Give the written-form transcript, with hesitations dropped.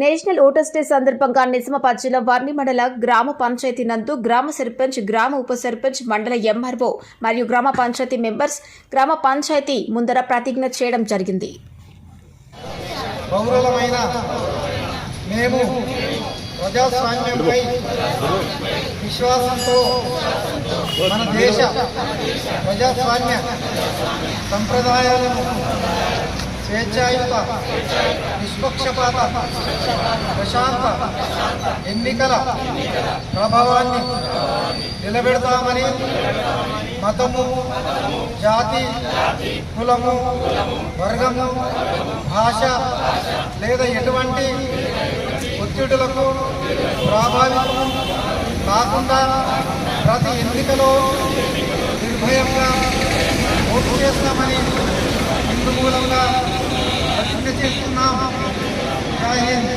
National voters day సందర్భంగా నిజామాబాద్ జిల్లా వర్ని మండల గ్రామ పంచాయతీ నందు గ్రామ సర్పంచ్, గ్రామ ఉప సర్పంచ్, మండల ఎంఆర్ఓ మరియు గ్రామ పంచాయతీ మెంబర్స్ గ్రామ పంచాయతీ ముందర ప్రతిజ్ఞ చేయడం జరిగింది. పౌరులమైన మేము ప్రజాస్వామ్యంపై విశ్వాసంతో మన దేశ ప్రజాస్వామ్య సంప్రదాయాలను స్వేచ్ఛాయుత, నిష్పక్షపాత, ప్రశాంత ఎన్నికల ప్రభావాన్ని నిలబెడతామని మతము, జాతి, కులము, వర్గము, భాష లేదా ఎటువంటి ఒత్తిడులకు ప్రభావితం కాకుండా ప్రతి ఎన్నికలో నిర్భయంగా ఓటు చేస్తామని ఇందు మూలంగా ప్రతిజ్ఞ చేస్తున్నాం. జై హింద్.